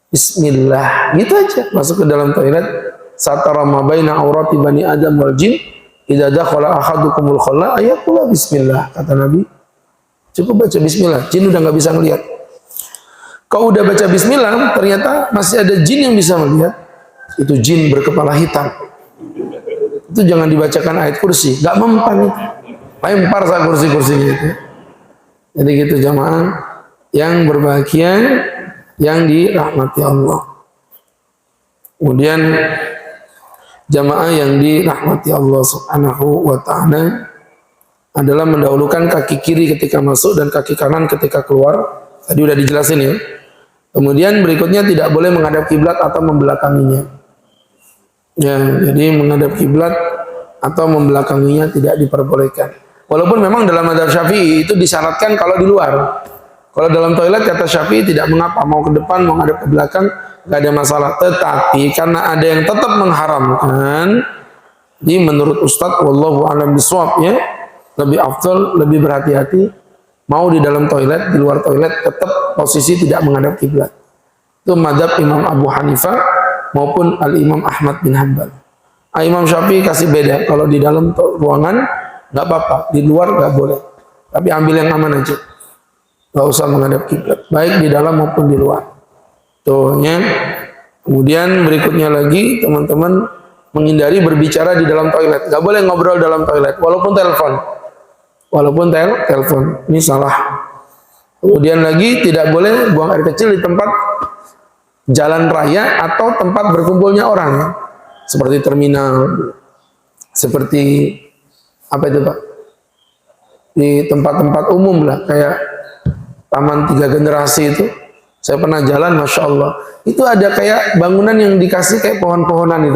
Bismillah, gitu aja. Masuk ke dalam toilet, satara ma baina aurati bani Adam wal jin, idza dakhala ahadukumul khala ayaqula bismillah, kata Nabi. Cukup baca bismillah, jin udah nggak bisa ngelihat. Kau udah baca bismillah, ternyata masih ada jin yang bisa melihat. Itu jin berkepala hitam. Itu jangan dibacakan ayat kursi, nggak mempan itu. Lempar saat kursi-kursinya itu. Jadi gitu jamaah yang berbahagia, yang dirahmati Allah. Kemudian jamaah yang dirahmati Allah Subhanahu wa taala adalah mendahulukan kaki kiri ketika masuk dan kaki kanan ketika keluar. Tadi udah dijelasin ya. Kemudian berikutnya tidak boleh menghadap kiblat atau membelakanginya. Ya, jadi menghadap kiblat atau membelakanginya tidak diperbolehkan. Walaupun memang dalam mazhab Syafi'i itu disyaratkan kalau di luar. Kalau dalam toilet kata Syafi'i tidak mengapa, mau ke depan mau menghadap ke belakang nggak ada masalah. Tetapi karena ada yang tetap mengharamkan, jadi menurut Ustadz wallahu a'lam bishawab ya, lebih afdal, lebih berhati-hati, mau di dalam toilet, di luar toilet tetap posisi tidak menghadap kiblat. Itu mazhab Imam Abu Hanifah maupun Al-Imam Ahmad bin Hanbal. Imam Syafi'i kasih beda, kalau di dalam ruangan nggak apa-apa, di luar nggak boleh. Tapi ambil yang aman aja, nggak usah menghadap kiblat, baik di dalam maupun di luar. Tuh ya. Kemudian berikutnya lagi teman-teman menghindari berbicara di dalam toilet, nggak boleh ngobrol dalam toilet, walaupun telepon, telepon, ini salah. Kemudian lagi tidak boleh buang air kecil di tempat jalan raya atau tempat berkumpulnya orang, seperti terminal, seperti apa itu Pak, di tempat-tempat umum lah, kayak Taman 3 Generasi itu. Saya pernah jalan, Masya Allah, itu ada kayak bangunan yang dikasih kayak pohon-pohonan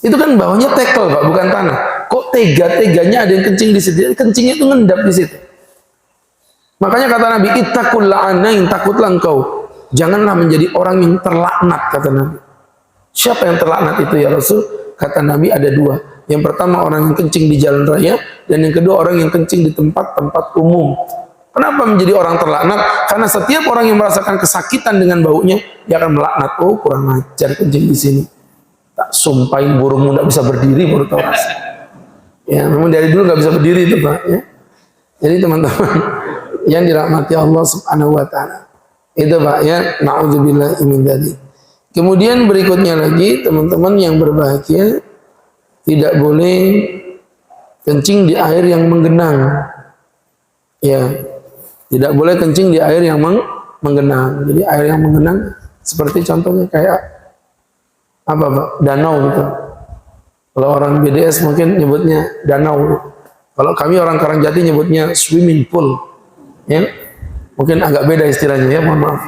itu kan bawahnya tekel Pak, bukan tanah. Kok tega-teganya ada yang kencing di situ? Kencingnya itu ngendap di situ. Makanya kata Nabi, ittaqul la'anain, takutlah engkau, janganlah menjadi orang yang terlaknat, kata Nabi. Siapa yang terlaknat itu ya Rasul? Kata Nabi ada 2. Yang pertama orang yang kencing di jalan raya, dan yang kedua orang yang kencing di tempat-tempat umum. Kenapa menjadi orang terlaknat? Karena setiap orang yang merasakan kesakitan dengan baunya, dia akan melaknat. Oh kurang ajar kencing di sini. Tak sumpahin burungmu tidak bisa berdiri baru tahu rasa. Ya memang dari dulu nggak bisa berdiri itu Pak. Ya. Jadi teman-teman yang dirahmati Allah Subhanahu wa taala. Itu Pak ya, na'udzubillahi min dzalik. Kemudian berikutnya lagi teman-teman yang berbahagia, tidak boleh kencing di air yang menggenang. Ya, tidak boleh kencing di air yang menggenang. Jadi air yang menggenang seperti contohnya kayak apa Pak? Danau gitu. Kalau orang BDS mungkin nyebutnya danau. Kalau kami orang Karangjati nyebutnya swimming pool. Ya. Mungkin agak beda istilahnya ya, mohon maaf.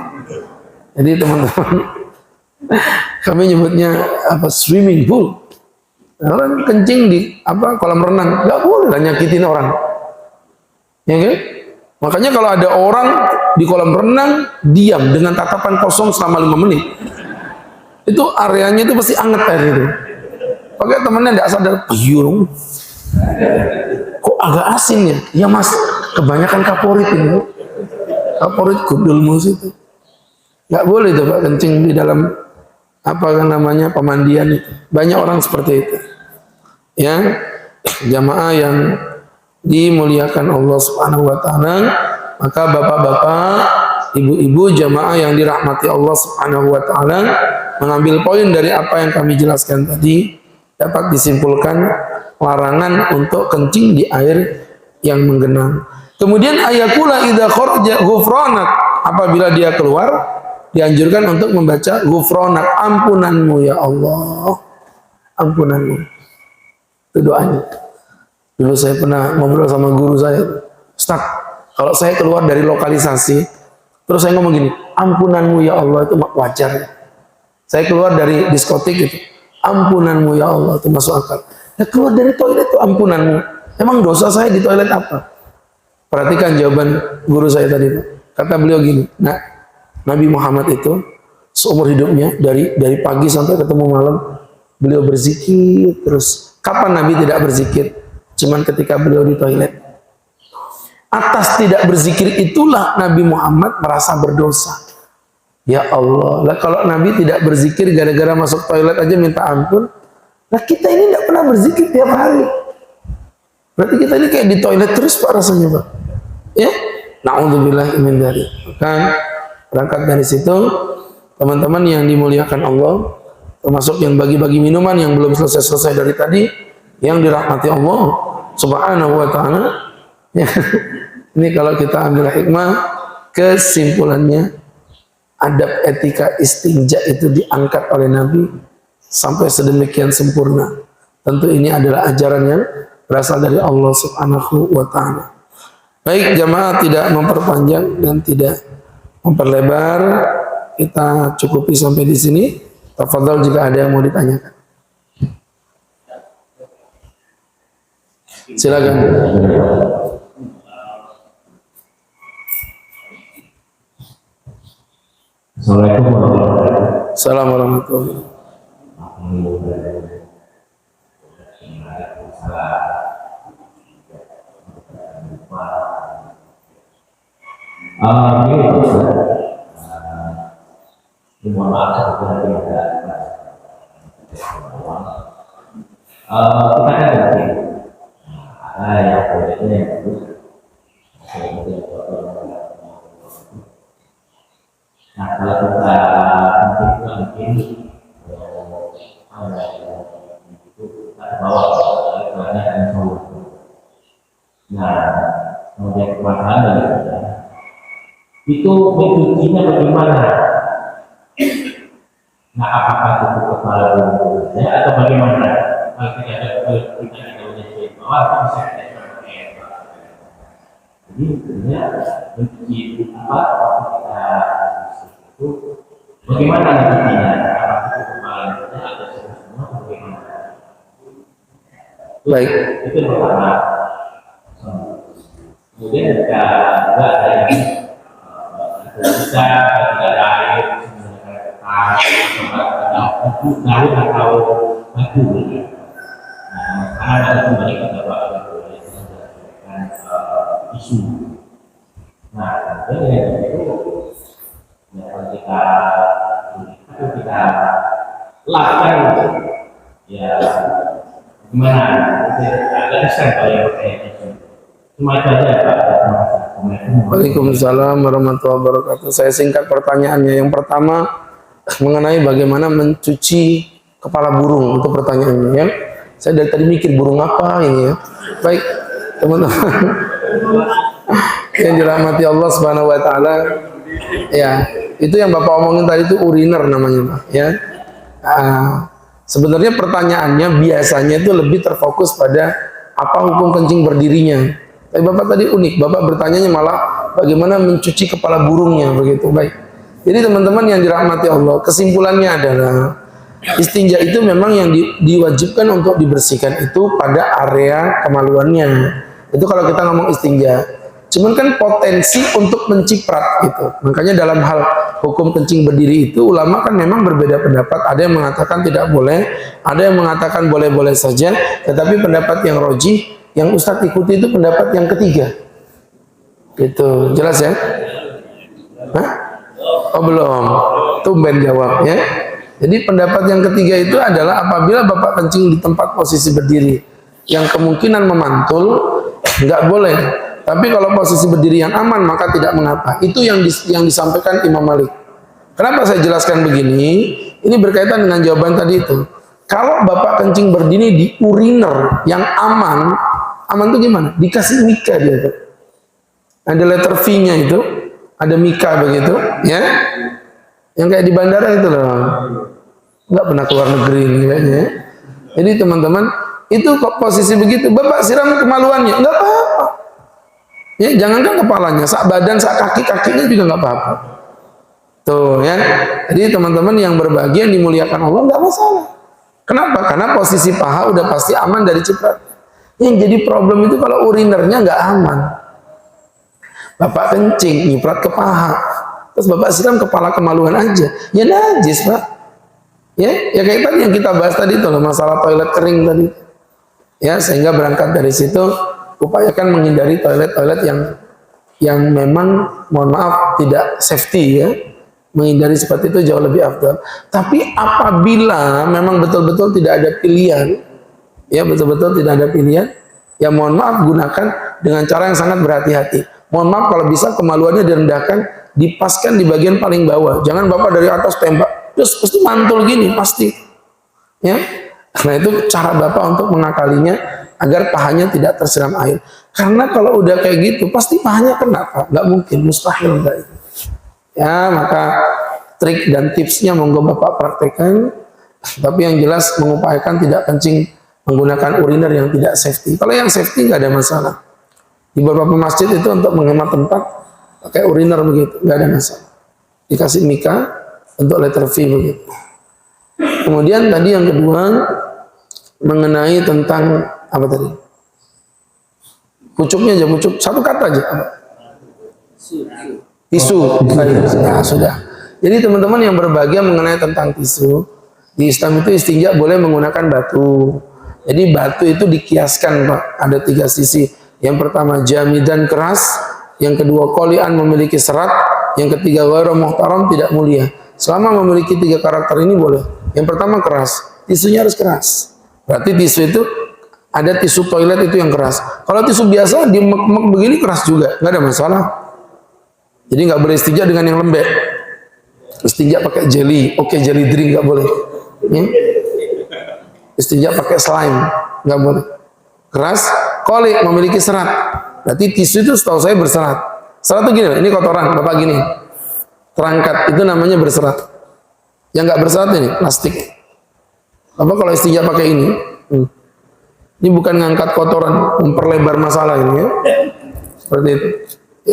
Jadi teman-teman, kami nyebutnya apa, swimming pool. Orang kencing di apa, kolam renang, nggak boleh lah nyakitin orang. Ya kan? Makanya kalau ada orang di kolam renang diam dengan tatapan kosong selama 5 menit, itu areanya itu pasti anget air itu. Pakai temennya tidak sadar, ayung, kok agak asin ya? Ya mas, kebanyakan kaporit ini, kaporit gudul mus itu. Nggak boleh itu Pak kencing di dalam apa namanya pemandian itu. Banyak orang seperti itu. Ya, jamaah yang dimuliakan Allah Subhanahu wa taala, maka bapak-bapak, ibu-ibu, jamaah yang dirahmati Allah Subhanahu wa taala, mengambil poin dari apa yang kami jelaskan tadi, dapat disimpulkan larangan untuk kencing di air yang menggenang. Kemudian ayakula idza kharaja ghufranak, apabila dia keluar dianjurkan untuk membaca ghufranak, ampunanmu ya Allah, ampunanmu. Itu doanya. Dulu saya pernah ngobrol sama guru saya, Ustaz, kalau saya keluar dari lokalisasi, terus saya ngomong gini, ampunanmu ya Allah, itu wajar. Saya keluar dari diskotik itu, ampunanmu ya Allah, itu masuk akal. Ya keluar dari toilet itu ampunanmu. Emang dosa saya di toilet apa? Perhatikan jawaban guru saya tadi. Kata beliau gini, nah, Nabi Muhammad itu seumur hidupnya dari pagi sampai ketemu malam beliau berzikir terus. Kapan Nabi tidak berzikir? Cuman ketika beliau di toilet. Atas tidak berzikir itulah Nabi Muhammad merasa berdosa. Ya Allah, lah kalau Nabi tidak berzikir gara-gara masuk toilet aja minta ampun, lah kita ini tidak pernah berzikir tiap hari. Berarti kita ini kayak di toilet terus Pak rasanya Pak. Ya, na'udzubillah min dzalik. Kan berangkat dari situ, teman-teman yang dimuliakan Allah, termasuk yang bagi-bagi minuman yang belum selesai dari tadi, yang dirahmati Allah Subhanahu wa taala. Ya, ini kalau kita ambil hikmah, kesimpulannya adab etika istinja itu diangkat oleh Nabi sampai sedemikian sempurna. Tentu ini adalah ajaran yang berasal dari Allah Subhanahu wa taala. Baik jamaah, tidak memperpanjang dan tidak memperlebar, kita cukupi sampai di sini. Tafadhol jika ada yang mau ditanyakan. Silakan. Assalamualaikum warahmatullahi wabarakatuh. Assalamualaikum warahmatullahi Mohon maaf kita kan ngerti ada yang bolehnya yang bagus. Nah kalau kita mungkin itu ada bawah banyak yang salah. Nah kemudian kekuasaan dari kita itu mencucinya bagaimana? Nah apakah itu kepala bumbunya atau bagaimana? Kalau kita punya bawah kita bisa pakai. Jadi sebenarnya mencuci apa kita itu bagaimana nantinya? Apakah itu kepalanya atau semua bagaimana? Baik. Itu yang pertama. Kemudian jika ada yang bisa tidak ada air, lalu atau batu, karena ada kembali kepada isu. Nah, kemudian itu kalau kita lakukan ya gimana? Ada sampel yang pakai itu. Cuma itu aja Pak. Waalaikumsalam warahmatullahi wabarakatuh. Saya singkat pertanyaannya. Yang pertama mengenai bagaimana mencuci kepala burung, untuk pertanyaannya ya. Saya dari tadi mikir burung apa ini ya. Baik teman-teman yang dirahmati Allah Subhanahu wa taala. Ya, itu yang Bapak omongin tadi itu uriner namanya Pak ya. Sebenarnya pertanyaannya biasanya itu lebih terfokus pada apa hukum kencing berdirinya. Tapi Bapak tadi unik, Bapak bertanyanya malah bagaimana mencuci kepala burungnya begitu. Baik. Jadi teman-teman yang dirahmati Allah, kesimpulannya adalah istinja itu memang yang diwajibkan untuk dibersihkan itu pada area kemaluannya. Itu kalau kita ngomong istinja. Cuman kan potensi untuk menciprat gitu. Makanya dalam hal hukum kencing berdiri itu ulama kan memang berbeda pendapat. Ada yang mengatakan tidak boleh, ada yang mengatakan boleh-boleh saja. Tetapi pendapat yang rojih, yang Ustadz ikuti itu pendapat yang ketiga. Gitu, jelas ya? Hah? Oh belum, tumben jawabnya. Jadi pendapat yang ketiga itu adalah apabila Bapak kencing di tempat posisi berdiri yang kemungkinan memantul, nggak boleh. Tapi kalau posisi berdiri yang aman maka tidak mengapa. Itu yang disampaikan Imam Malik. Kenapa saya jelaskan begini? Ini berkaitan dengan jawaban tadi itu. Kalau Bapak kencing berdiri di uriner yang aman, aman itu gimana? Dikasih mika dia tuh. Ada letter V-nya itu, ada mika begitu, ya. Yang kayak di bandara itu loh. Nggak pernah keluar negeri ini kayaknya. Jadi teman-teman, itu kok posisi begitu, Bapak siram kemaluannya, nggak apa-apa. Ya, jangankan kepalanya, sak badan, sak kaki-kakinya juga nggak apa-apa. Tuh ya. Jadi teman-teman yang berbahagia dimuliakan Allah nggak masalah. Kenapa? Karena posisi paha udah pasti aman dari ciprat. Yang jadi problem itu kalau urinernya nggak aman. Bapak kencing, nyiprat ke paha, terus Bapak siram kepala kemaluan aja, ya najis Pak. Ya kayak tadi yang kita bahas tadi itu loh, masalah toilet kering tadi. Ya, sehingga berangkat dari situ upayakan menghindari toilet-toilet yang memang mohon maaf tidak safety ya. Menghindari seperti itu jauh lebih afdal. Tapi apabila memang betul-betul tidak ada pilihan, ya betul-betul tidak ada pilihan, ya mohon maaf gunakan dengan cara yang sangat berhati-hati. Mohon maaf kalau bisa kemaluannya direndahkan, dipaskan di bagian paling bawah. Jangan Bapak dari atas tembak, terus pasti mantul gini pasti. Ya. Nah itu cara Bapak untuk mengakalinya agar pahanya tidak tersiram air. Karena kalau udah kayak gitu pasti pahanya kena Pak. Nggak mungkin, mustahil enggak itu. Ya maka trik dan tipsnya monggo Bapak praktekkan. Tapi yang jelas mengupayakan tidak kencing menggunakan uriner yang tidak safety. Kalau yang safety nggak ada masalah. Di beberapa masjid itu untuk menghemat tempat pakai uriner begitu, nggak ada masalah. Dikasih mika untuk letter V begitu. Kemudian tadi yang kedua mengenai tentang apa tadi? Pucuknya aja, pucuk satu kata aja. Apa? Tisu. Ya sudah. Jadi teman-teman yang berbahagia mengenai tentang tisu, di Islam itu istinja boleh menggunakan batu. Jadi batu itu dikiaskan Pak, ada 3 sisi. Yang pertama jamidan keras, yang kedua qoli'an memiliki serat, yang ketiga ghairu muhtaram tidak mulia. Selama memiliki 3 karakter ini boleh. Yang pertama keras, tisunya harus keras. Berarti tisu itu ada tisu toilet itu yang keras. Kalau tisu biasa dimek-mek begini keras juga, nggak ada masalah. Jadi nggak boleh istinja dengan yang lembek. Istinja pakai jelly, oke jelly drink nggak boleh. Ya? Istinja pakai slime nggak boleh. Keras, qoli memiliki serat. Berarti tisu itu setahu saya berserat. Serat itu gini, ini kotoran, Bapak gini. Terangkat, itu namanya berserat. Yang nggak berserat ini, plastik. Bapak kalau istinja pakai ini bukan ngangkat kotoran, memperlebar masalah ini ya. Seperti itu.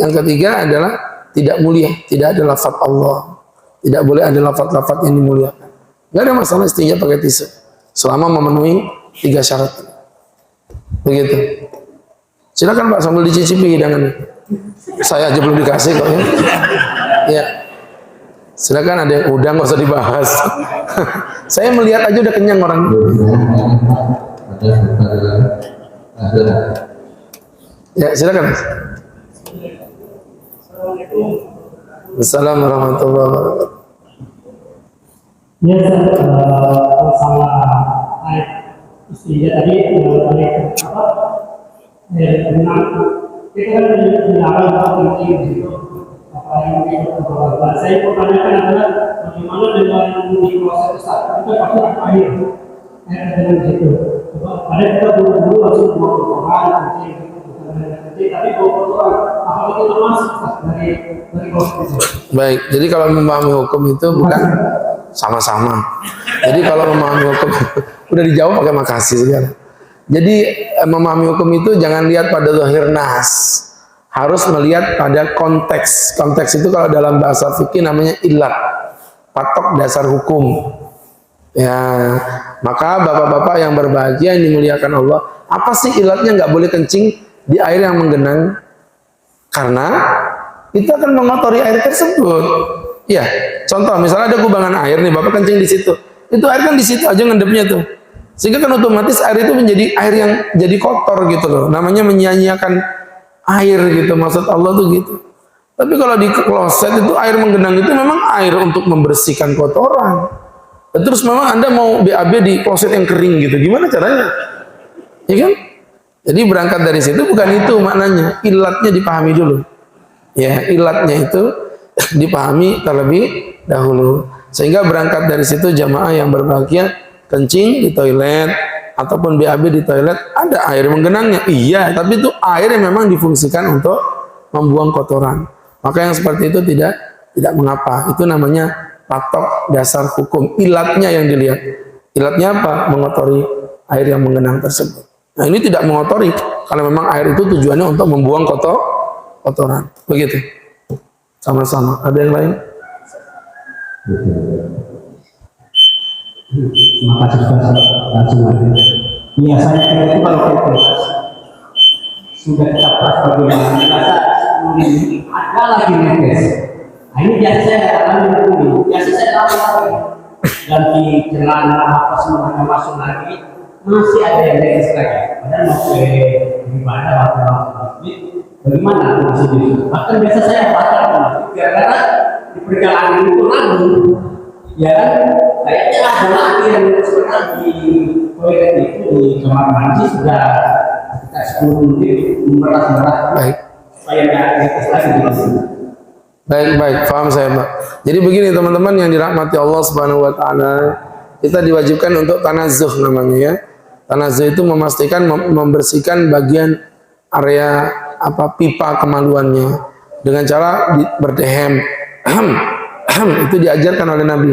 Yang ketiga adalah tidak mulia, tidak ada lafaz Allah. Tidak boleh ada lafaz-lafaz yang dimuliakan. Nggak ada masalah istinja pakai tisu. Selama memenuhi 3 syarat. Begitu. Silakan Pak sambil dicicipi hidangannya. Saya aja belum dikasih kok ya. Ya. Silakan, ada yang udah nggak usah dibahas. Saya melihat aja udah kenyang orang. Ya silakan. Assalamualaikum warahmatullahi wabarakatuh. Ya, masalah ayat istinja tadi apa? Tentang kita kan dilarang untuk kencing di situ. Apa yang itu beberapa. Saya pertanyakan adalah bagaimana dengan di proses besar itu pasti ada air dengan di situ. Ada kita dulu langsung mau kotoran kencing tapi kotoran apa itu termasuk dari proses itu. Baik, jadi kalau memahami hukum itu bukan sama-sama. Jadi kalau memahami hukum udah dijawab pakai makasih sekarang. Jadi memahami hukum itu jangan lihat pada zahir nas, harus melihat pada konteks. Konteks itu kalau dalam bahasa fikih namanya ilat, patok dasar hukum. Ya, maka bapak-bapak yang berbahagia yang dimuliakan Allah, apa sih ilatnya nggak boleh kencing di air yang menggenang? Karena itu akan mengotori air tersebut. Ya, contoh misalnya ada kubangan air nih, bapak kencing di situ, itu air kan di situ aja ngendepnya tuh, sehingga kan otomatis air itu menjadi air yang jadi kotor gitu loh. Namanya menyia-nyiakan air gitu, maksud Allah tuh gitu. Tapi kalau di kloset itu air menggenang itu memang air untuk membersihkan kotoran. Terus memang Anda mau BAB di kloset yang kering gitu, gimana caranya? Ya kan? Jadi berangkat dari situ bukan itu maknanya, ilatnya dipahami dulu. Ya, ilatnya itu dipahami terlebih dahulu. Sehingga berangkat dari situ jamaah yang berbahagia, kencing di toilet ataupun BAB di toilet ada air menggenangnya. Iya, tapi itu air yang memang difungsikan untuk membuang kotoran. Maka yang seperti itu tidak mengapa. Itu namanya patok dasar hukum, ilatnya yang dilihat. Ilatnya apa? Mengotori air yang menggenang tersebut. Nah, ini tidak mengotori kalau memang air itu tujuannya untuk membuang kotoran. Begitu. Sama-sama. Ada yang lain? Terima kasih langsung aja. Biasanya kita itu kalau kita sudah kita pas bagaimana kita ada lagi netes. Nah, ini biasa saya alami dulu. Biasa saya alami ganti celana apa semuanya masuk lagi, masih ada yang netes lagi. Padahal masuk ibadah waktu masjid, bagaimana masih gitu? Bahkan biasa saya baca karena di perjalanan itu lalu, ya kan? Kayaknya ada lagi yang sekarang di toilet itu di kamar mandi sudah kita 10 menit memerah Baik. supaya nggak netes lagi di sini. Baik, paham saya, Pak. Jadi begini teman-teman yang dirahmati Allah Subhanahu wa taala, kita diwajibkan untuk tanazzuh namanya ya. Tanazzuh itu memastikan membersihkan bagian area pipa kemaluannya dengan cara berdehem. Itu diajarkan oleh Nabi.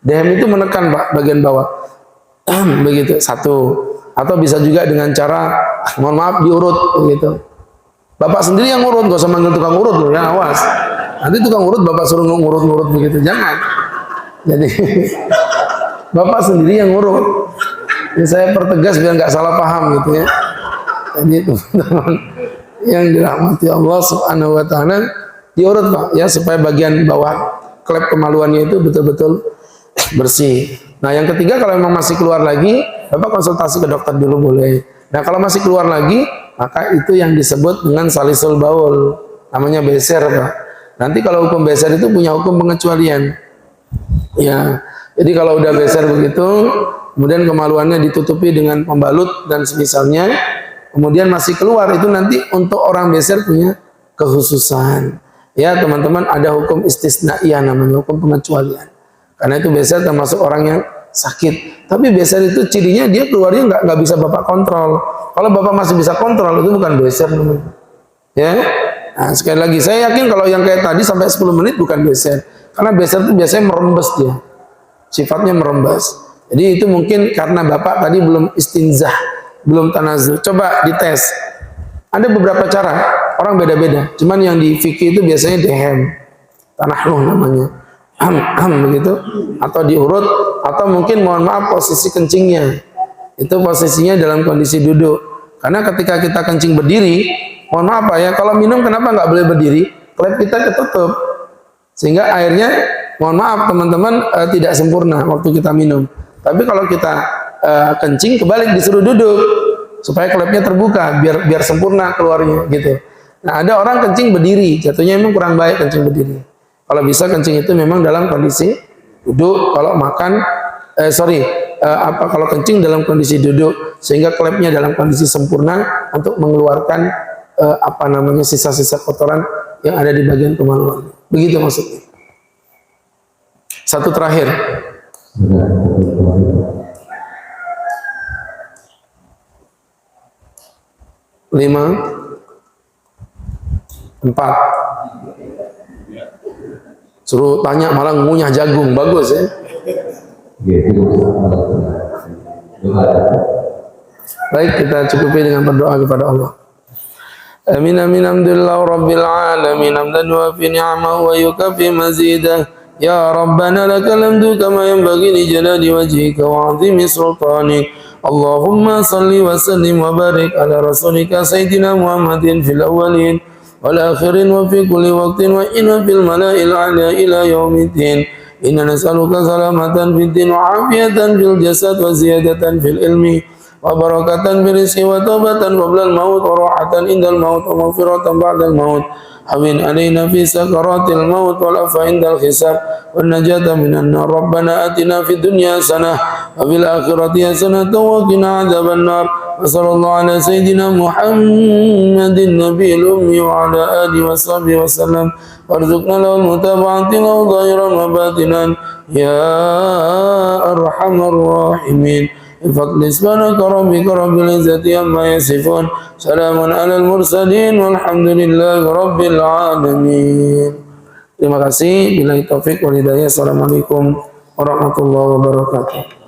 Dehem itu menekan Pak bagian bawah. Begitu, satu. Atau bisa juga dengan cara mohon maaf diurut begitu. Bapak sendiri yang ngurut, gak usah manggil tukang urut loh ya, awas. Nanti tukang urut bapak suruh ngurut-ngurut begitu, jangan. Jadi bapak sendiri yang ngurut. Ini saya pertegas biar nggak salah paham gitu ya. Jadi teman-teman yang dirahmati Allah Subhanahu wa taala diurut Pak ya supaya bagian bawah klep kemaluannya itu betul-betul bersih. Nah, yang ketiga kalau memang masih keluar lagi, bapak konsultasi ke dokter dulu boleh. Nah, kalau masih keluar lagi, maka itu yang disebut dengan salisul baul, namanya beser Pak. Nanti kalau hukum beser itu punya hukum pengecualian. Ya, jadi kalau udah beser begitu, kemudian kemaluannya ditutupi dengan pembalut dan semisalnya, kemudian masih keluar, itu nanti untuk orang beser punya kekhususan. Ya teman-teman, ada hukum istisnaiyah namanya, hukum pengecualian. Karena itu beser termasuk orang yang sakit. Tapi beser itu cirinya dia keluarnya nggak bisa bapak kontrol. Kalau bapak masih bisa kontrol, itu bukan beser namanya. Ya. Nah, sekali lagi saya yakin kalau yang kayak tadi sampai 10 menit bukan beser. Karena beser itu biasanya merembes dia. Sifatnya merembes. Jadi itu mungkin karena bapak tadi belum istinzah, belum tanazzuh. Coba dites. Ada beberapa cara, orang beda-beda. Cuman yang di fikih itu biasanya dehem, tanahluh namanya. Begitu, atau diurut, atau mungkin mohon maaf posisi kencingnya. Itu posisinya dalam kondisi duduk. Karena ketika kita kencing berdiri, mohon maaf ya, kalau minum kenapa nggak boleh berdiri? Klep kita ketutup, sehingga airnya, mohon maaf teman-teman, tidak sempurna waktu kita minum. Tapi kalau kita kencing kebalik disuruh duduk, supaya klepnya terbuka, biar sempurna keluarnya gitu. Nah ada orang kencing berdiri, jatuhnya memang kurang baik kencing berdiri. Kalau bisa kencing itu memang dalam kondisi duduk. Kalau makan, kalau kencing dalam kondisi duduk, sehingga klepnya dalam kondisi sempurna untuk mengeluarkan sisa-sisa kotoran yang ada di bagian kemaluan. Begitu maksudnya. Satu terakhir. 5, 4. Suruh tanya malah ngunyah jagung, bagus ya. Baik, kita cukupi dengan berdoa kepada Allah. Amin amin alhamdulillah rabbil alamin hamdan wa fi ni'amahu wa yukafi mazidah ya rabbana lakal hamdu kama yanbaghi li jalali wajhika wa 'azimi sultanik Allahumma salli wa sallim wa barik ala rasulika sayyidina Muhammadin fil awwalin wal akhirin wa fi kulli waqtin wa inna fil mala'il a'la ila yaumiddin inna nas'aluka salamatan fid din wa 'afiyatan fil jasad wa ziyadatan fil ilmi wa barakatan fi rizqi wa taubatan qabla al-maut wa rahatan indal maut wa maghfiratan ba'da al-maut hawin alaina fi sakaratil maut wal afa indal hisab wan najata minan nar rabbana atina fid dunya hasanah wa fil akhirati hasanah wa qina adzaban nar wa sallallahu ala sayidina Muhammadin nabiyil ummi wa ala alihi wa sahbihi wa sallam warzuqna lahu mutaba'ati lahu zahiran wa batinan ya arhamar rahimin بفضل سبحانك ربك رب العزة عما يصفون سلام على المرسلين والحمد لله رب العالمين. Terima kasih. Billahi taufik wal hidayah. Assalamualaikum warahmatullahi wabarakatuh.